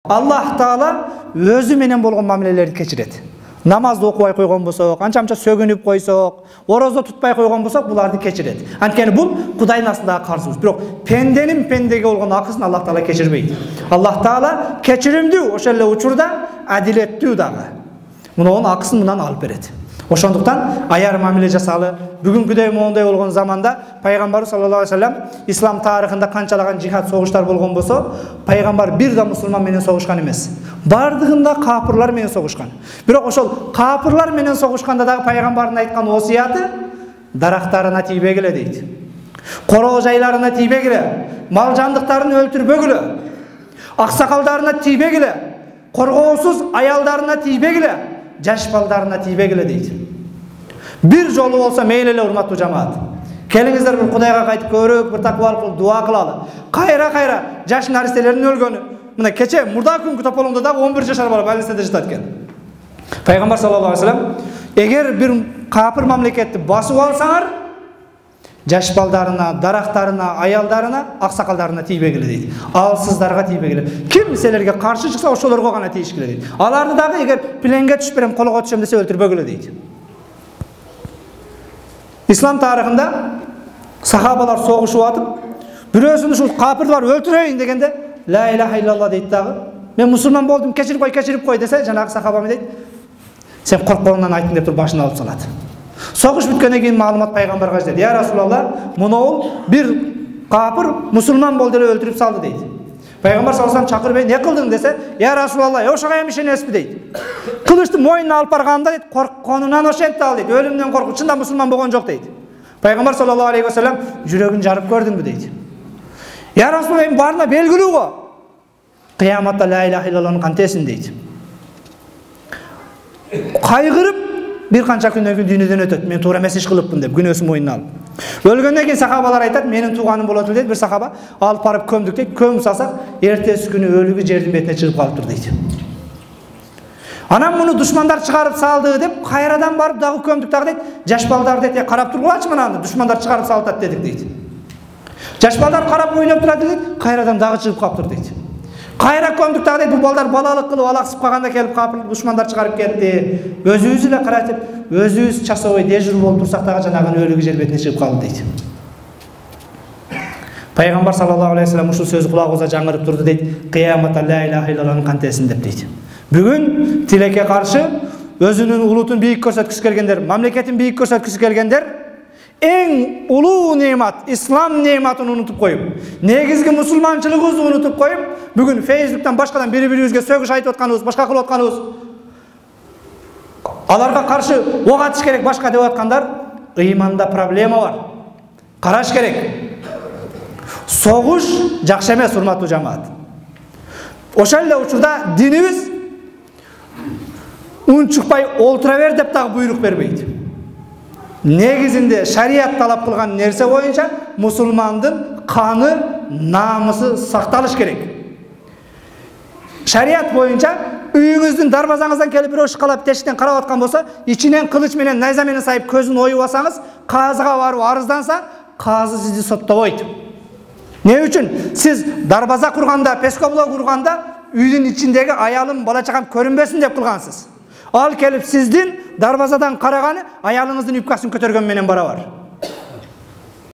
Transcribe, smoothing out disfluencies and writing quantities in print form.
Allah Taala özü menен болгон мамилелерди кечирет. Намазды окубай койгон болсок, анча-мынча сөгүнүп койсок, орозо тутпай койгон болсок, буларды кечирет. Анткени бул Кудайдын астындагы карзыбыз. Бирок пенденин пендеге болгон акысын Аллах Таала кечирбейт. Аллах Таала кечиримдүү, ошол эле учурда адилеттүү дагы. Мунун акысын мындан алып берет. Ошондуктан аяр мамиле жасалы. Бүгүнкүдөй моундай болгон заманда пайгамбар саллаллаху алейхи вассалам ислам тарыхында канчалаган жихад согуштар болгон болсо, пайгамбар бир да мусулман менен согушкан эмес. Бардыгында капырлар менен согушкан. Бирок ошол капырлар менен согушканда дагы пайгамбардын айткан осуяты дарактарына тийбегиле дейт. Короо жайларына тийбегиле, мал жандыктарын өлтүрбөгүлө, аксакалдарына тийбегиле, коргоосуз аялдарына тийбегиле, жаш балдарына тийбегиле дейт. Bir жолу болсо мейли эле урматтуу жамаат. Келиңиздер бир Кудайга кайтып көрөк, бир таквалык кылып дуа кылалы. Кайра жаш наристелердин өлгөнү. Мына кече мурда күнгү тополоңдо да 11 жашар бала больницада жатат экен. Пайгамбар саллаллаху алейхи вассалам, эгер бир капыр мамлекетти басып алсаңар, жаш балдарына, дарактарына, аялдарына, аксакалдарына тийбегиле дейт. Ал сыздарга тийбегиле. Ким силерге каршы чыкса, ошолорго гана тийишкиле дейт. Аларды дагы эгер пленге түшүп берем, колго түшөм десе өлтүрбөгүлө дейт. İslam tarihinde sahabalar soğuşup atıp, birösünü şu kapırlar öldüreyim degende la ilahe illallah deydi dağı. Ben musulman boldum, keçirip koy dese, janagı sahabam deydi. Sen korkpoğundan aytın dep tur başını alıp saladı. Soğuş bitkene keyin malumat paygambarga dedi. Ya Resulallah, munoğul bir kapır musulman boldu ele öldürüp saldı deydi. Peygamber sallallahu aleyhi ve sellem çakır bey ne kıldın dese, ya Resulallah, oşağa emişen espi deydi. Kılıçtı moyununa alıp barganda deydi, korkununan oşentdi al deydi, ölümden korku, çında musulman boğan yok deydi. Peygamber sallallahu aleyhi ve sellem, yüreğin jarıp gördün mü deydi. Ya Resulallah, barına belgili o. Kıyamatta la ilahe illallah'ın kantesin deydi. Kaygırıp, bir kança günden gün dünyeden ötөт. Men toora emес иш кылыпмын деп күнөөсүн мойнуна алып. Өлгөндөн кийин сахабалар айтат, менин тууганым болот дейт, бир сахаба алып барып көмдүк дейт. Көмүп салсак, эртеси күнү өлүгү жердин бетине чыгып калыптыр дейт. Анан муну душмандар чыгарып салды деп, кайрадан барып дагы көмдүк дагы дейт. Жаш балдар дейт, карап тургулачы мынаны, душмандар чыгарып салып дедик дейт. Жаш балдар карап ойноп турат дейт, кайрадан дагы чыгып калыптыр дейт. Кайра көмдүк дагы дейт, бул балдар балалык кылып алаксып калганда келип капыр душмандар чыгарып кетти. Өзүбүз эле каратып, өзүбүз часовой дежур болуп турсак дагы жанагы өлүгү жер бетине чыгып калды дейт. Пайгамбар саллаллаху алейхи вассалам ушул сөзү кулагыбызга жаңырып турду дейт. Кыяматта ла ilahe illallah'ın кантесин деп дейт. Бүгүн тилекке каршы өзүнүн улутун бийик көрсөткүсү келгендер, мамлекетин бийик көрсөткүсү келгендер эң улуу немат, ислам нематын унутуп коюп, негизги мусулманчылыгыбызды унутуп коюп, бүгүн Facebook'tan башкадан бири-бирибизге сөгүш айтып атканыбыз, башка кылып атканыбыз, аларга каршы ок атыш керек башка деп аткандар, ыйманда проблема бар. Караш керек. Согуш жакшы эмес, урматтуу жамаат. Ошол эле учурда динибиз унчукпай олтура бер деп дагы буйрук бербейт. Негизинде шарият талап кылган нерсе боюнча мусулмандын каны, намысы сакталыш керек. Шарият боюнча үйүңүздүн дарбазаңыздан келип бирөө ышкалап тешиктен карап аткан болсо, ичинен кылыч менен, найза менен сайып көзүн оюп алсаңыз, казыга барып арызданса, казы сизди соттобойт. Не үчүн? Сиз дарбаза курганда, пескобло курганда үйдүн ичиндеги аялым, бала чагам көрүнбөсүн деп кылгансыз. Ал келип сиздин дарбазадан караганы аялыңыздын юбкасын көтөргөн менен барабар.